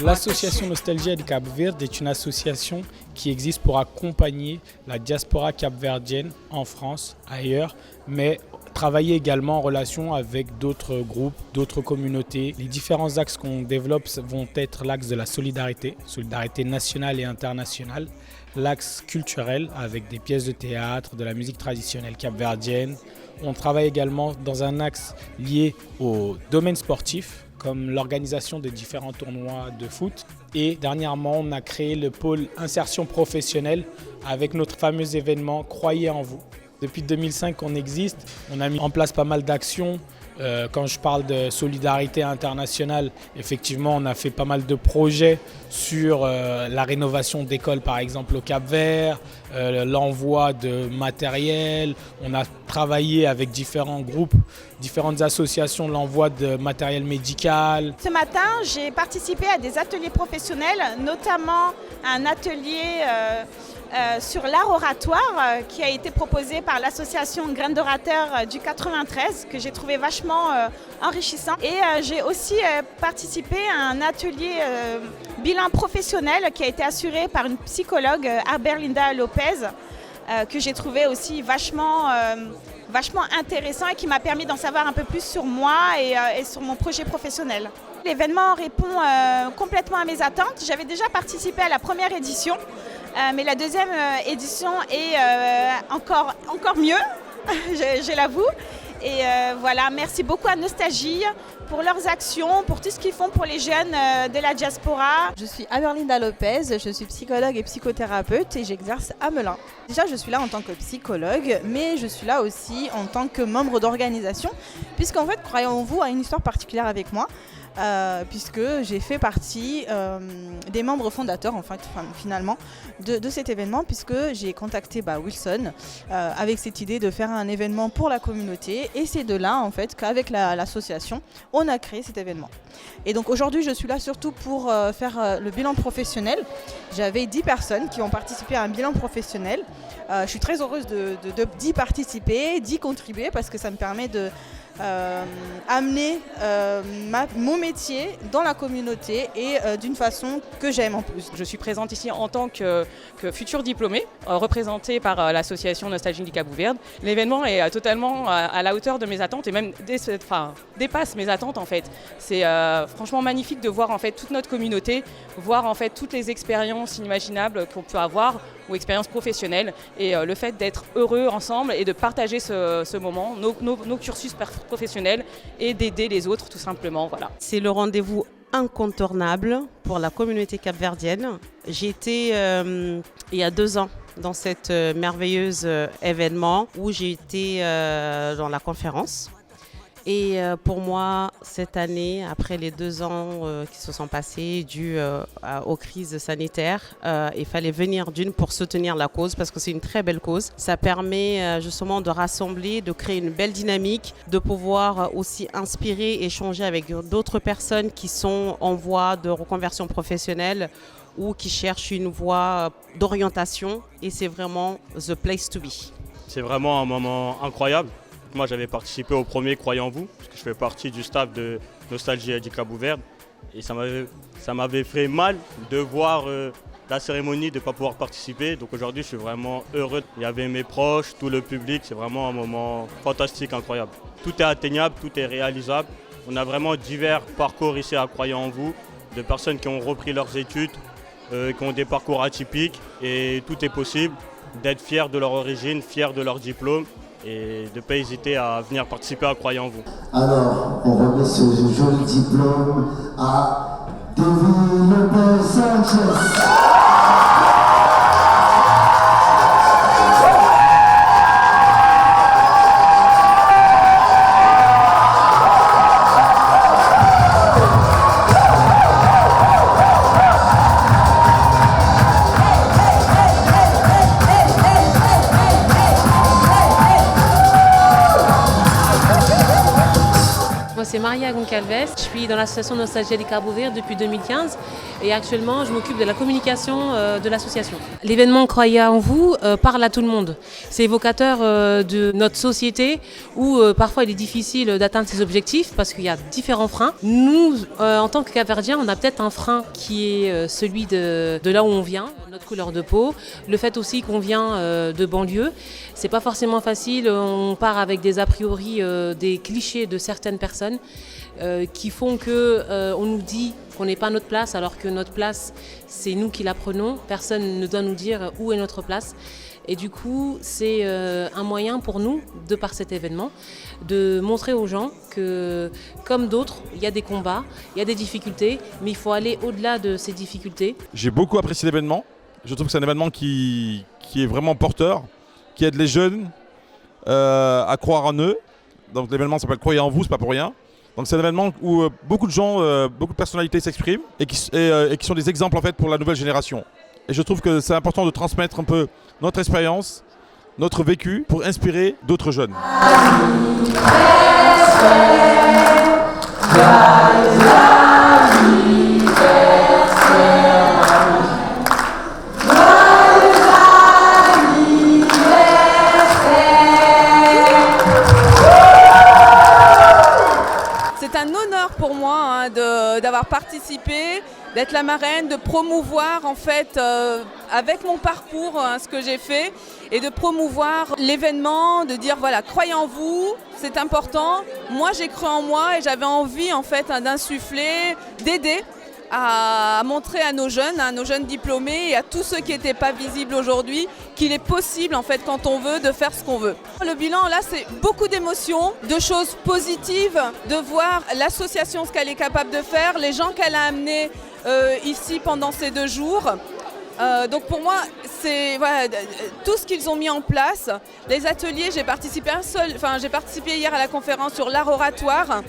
L'association Nostalgia du Cap-Vert est une association qui existe pour accompagner la diaspora capverdienne en France, ailleurs, mais travailler également en relation avec d'autres groupes, d'autres communautés. Les différents axes qu'on développe vont être l'axe de la solidarité nationale et internationale, l'axe culturel avec des pièces de théâtre, de la musique traditionnelle capverdienne. On travaille également dans un axe lié au domaine sportif, comme l'organisation de différents tournois de foot. Et dernièrement, on a créé le pôle insertion professionnelle avec notre fameux événement Croyez en vous. Depuis 2005 qu'on existe, on a mis en place pas mal d'actions. Quand je parle de solidarité internationale, effectivement, on a fait pas mal de projets sur la rénovation d'écoles, par exemple, au Cap-Vert, l'envoi de matériel. On a travaillé avec différents groupes, différentes associations, l'envoi de matériel médical. Ce matin, j'ai participé à des ateliers professionnels, notamment un atelier sur l'art oratoire qui a été proposé par l'association Graines d'orateurs du 93, que j'ai trouvé vachement enrichissant. Et j'ai aussi participé à un atelier bilan professionnel qui a été assuré par une psychologue, Arberlinda Lopez, que j'ai trouvé aussi vachement intéressant et qui m'a permis d'en savoir un peu plus sur moi et sur mon projet professionnel. L'événement répond complètement à mes attentes. J'avais déjà participé à la première édition, mais la deuxième édition est encore mieux, je l'avoue. Et voilà, merci beaucoup à Nostalgie pour leurs actions, pour tout ce qu'ils font pour les jeunes de la diaspora. Je suis Arberlinda Lopez, je suis psychologue et psychothérapeute et j'exerce à Melun. Déjà, je suis là en tant que psychologue, mais je suis là aussi en tant que membre d'organisation, puisqu'en fait, Croyez en vous a une histoire particulière avec moi. Puisque j'ai fait partie des membres fondateurs finalement de cet événement, puisque j'ai contacté Wilson avec cette idée de faire un événement pour la communauté, et c'est de là en fait qu'avec l'association on a créé cet événement. Et donc aujourd'hui je suis là surtout pour faire le bilan professionnel. J'avais 10 personnes qui ont participé à un bilan professionnel. Je suis très heureuse d'y participer, d'y contribuer, parce que ça me permet de amener mon métier dans la communauté et d'une façon que j'aime en plus. Je suis présente ici en tant que future diplômée, représentée par l'association Nostalgie du Cap-Vert. L'événement est totalement à la hauteur de mes attentes et même dépasse mes attentes en fait. C'est franchement magnifique de voir en fait toute notre communauté, voir en fait toutes les expériences inimaginables qu'on peut avoir ou expériences professionnelles, et le fait d'être heureux ensemble et de partager ce moment, nos cursus professionnels, et d'aider les autres tout simplement. Voilà. C'est le rendez-vous incontournable pour la communauté capverdienne. J'ai été il y a 2 ans dans cet merveilleux événement où j'ai été dans la conférence. Et pour moi, cette année, après les 2 ans qui se sont passés dus aux crises sanitaires, il fallait venir pour soutenir la cause, parce que c'est une très belle cause. Ça permet justement de rassembler, de créer une belle dynamique, de pouvoir aussi inspirer, échanger avec d'autres personnes qui sont en voie de reconversion professionnelle ou qui cherchent une voie d'orientation. Et c'est vraiment the place to be. C'est vraiment un moment incroyable. Moi, j'avais participé au premier Croyez en vous, parce que je fais partie du staff de Nostalgie du Cap-Vert. Et ça m'avait fait mal de voir la cérémonie, de ne pas pouvoir participer. Donc aujourd'hui, je suis vraiment heureux. Il y avait mes proches, tout le public. C'est vraiment un moment fantastique, incroyable. Tout est atteignable, tout est réalisable. On a vraiment divers parcours ici à Croyez en vous, de personnes qui ont repris leurs études, qui ont des parcours atypiques. Et tout est possible, d'être fiers de leur origine, fiers de leur diplôme, et de ne pas hésiter à venir participer à Croyez en vous. Alors, on remet ce joli diplôme à David Lopez Sanchez. C'est Maria Goncalves, je suis dans l'association Nostalgia du Cap-Vert depuis 2015 et actuellement je m'occupe de la communication de l'association. L'événement Croyez en vous parle à tout le monde. C'est évocateur de notre société où parfois il est difficile d'atteindre ses objectifs parce qu'il y a différents freins. Nous, en tant que Cap-Verdiens, on a peut-être un frein qui est celui de là où on vient, notre couleur de peau, le fait aussi qu'on vient de banlieue. C'est pas forcément facile, on part avec des a priori, des clichés de certaines personnes qui font qu'on nous dit qu'on n'est pas à notre place alors que notre place, c'est nous qui la prenons. Personne ne doit nous dire où est notre place. Et du coup, c'est un moyen pour nous, de par cet événement, de montrer aux gens que, comme d'autres, il y a des combats, il y a des difficultés, mais il faut aller au-delà de ces difficultés. J'ai beaucoup apprécié l'événement. Je trouve que c'est un événement qui est vraiment porteur, qui aide les jeunes à croire en eux. Donc l'événement s'appelle Croyez en vous, c'est pas pour rien. Donc c'est un événement où beaucoup de gens, beaucoup de personnalités s'expriment et qui sont des exemples en fait pour la nouvelle génération. Et je trouve que c'est important de transmettre un peu notre expérience, notre vécu pour inspirer d'autres jeunes. C'est un honneur pour moi d'avoir participé, d'être la marraine, de promouvoir en fait avec mon parcours ce que j'ai fait et de promouvoir l'événement, de dire voilà, croyez en vous, c'est important. Moi j'ai cru en moi et j'avais envie en fait d'insuffler, d'aider à montrer à nos jeunes diplômés et à tous ceux qui n'étaient pas visibles aujourd'hui qu'il est possible en fait quand on veut de faire ce qu'on veut. Le bilan là c'est beaucoup d'émotions, de choses positives, de voir l'association ce qu'elle est capable de faire, les gens qu'elle a amenés ici pendant ces 2 jours. Donc pour moi c'est voilà, tout ce qu'ils ont mis en place, les ateliers, j'ai participé hier à la conférence sur l'art oratoire.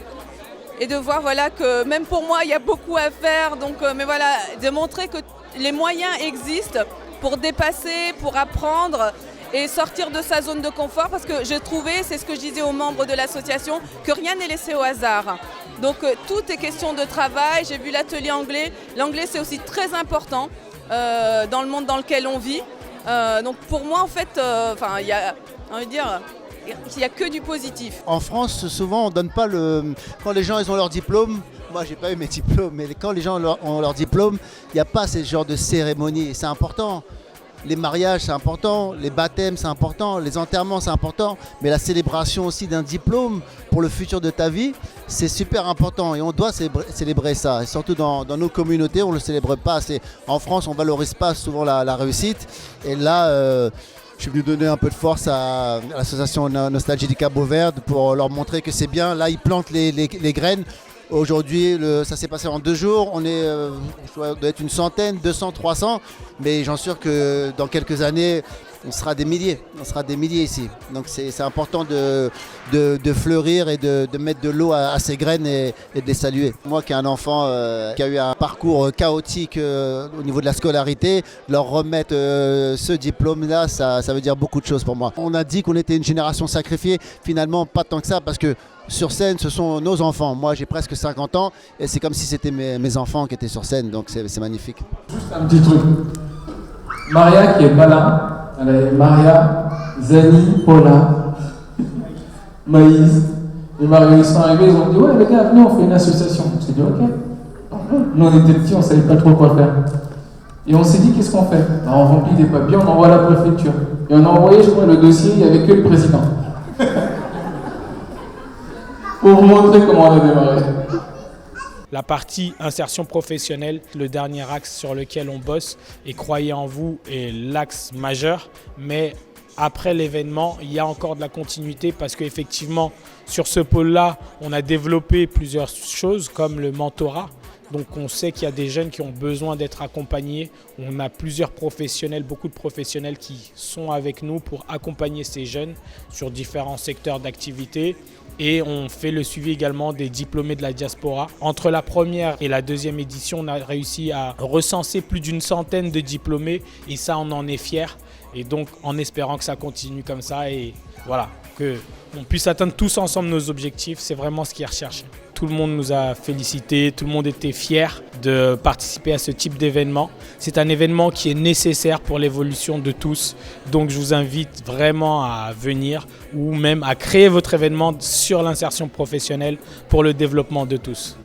Et de voir voilà, que même pour moi, il y a beaucoup à faire. Donc, mais voilà, de montrer que les moyens existent pour dépasser, pour apprendre et sortir de sa zone de confort. Parce que j'ai trouvé, c'est ce que je disais aux membres de l'association, que rien n'est laissé au hasard. Donc tout est question de travail. J'ai vu l'atelier anglais. L'anglais, c'est aussi très important dans le monde dans lequel on vit. Donc pour moi, en fait, il y a, envie de dire... Il n'y a que du positif. En France, souvent, on donne pas quand les gens ils ont leur diplôme, moi j'ai pas eu mes diplômes, mais quand les gens ont leur diplôme, il n'y a pas ce genre de cérémonie. C'est important. Les mariages, c'est important. Les baptêmes, c'est important. Les enterrements, c'est important. Mais la célébration aussi d'un diplôme pour le futur de ta vie, c'est super important. Et on doit célébrer ça. Et surtout dans nos communautés, on ne le célèbre pas. En France, on ne valorise pas souvent la réussite. Et là... je suis venu donner un peu de force à l'association Nostalgie du Cap-Vert pour leur montrer que c'est bien. Là, ils plantent les graines. Aujourd'hui, ça s'est passé en 2 jours. On doit être une centaine, 200, 300. Mais j'en suis sûr que dans quelques années, on sera des milliers. On sera des milliers ici. Donc c'est important de fleurir et de mettre de l'eau à ces graines et de les saluer. Moi qui ai un enfant qui a eu un parcours chaotique au niveau de la scolarité, leur remettre ce diplôme-là, ça veut dire beaucoup de choses pour moi. On a dit qu'on était une génération sacrifiée. Finalement, pas tant que ça parce que sur scène, ce sont nos enfants. Moi, j'ai presque 50 ans et c'est comme si c'était mes enfants qui étaient sur scène. Donc c'est magnifique. Juste un petit truc. Maria qui est pas là. Allez, Maria, Zani, Paula, Maïs et Mario, ils sont arrivés, ils ont dit ouais les gars, venez, on fait une association. On s'est dit ok. Nous on était petits, on savait pas trop quoi faire. Et on s'est dit qu'est-ce qu'on fait? Alors, on remplit des papiers, on envoie à la préfecture. Et on a envoyé, je crois, le dossier, il n'y avait que le président. Pour vous montrer comment on a démarré. La partie insertion professionnelle, le dernier axe sur lequel on bosse, et croyez en vous, est l'axe majeur. Mais après l'événement, il y a encore de la continuité parce qu'effectivement, sur ce pôle-là, on a développé plusieurs choses comme le mentorat. Donc on sait qu'il y a des jeunes qui ont besoin d'être accompagnés. On a plusieurs professionnels, beaucoup de professionnels qui sont avec nous pour accompagner ces jeunes sur différents secteurs d'activité. Et on fait le suivi également des diplômés de la diaspora. Entre la première et la deuxième édition, on a réussi à recenser plus d'100 de diplômés et ça, on en est fiers. Et donc en espérant que ça continue comme ça et voilà, qu'on puisse atteindre tous ensemble nos objectifs, c'est vraiment ce qui est recherché. Tout le monde nous a félicités, tout le monde était fier de participer à ce type d'événement. C'est un événement qui est nécessaire pour l'évolution de tous. Donc je vous invite vraiment à venir ou même à créer votre événement sur l'insertion professionnelle pour le développement de tous.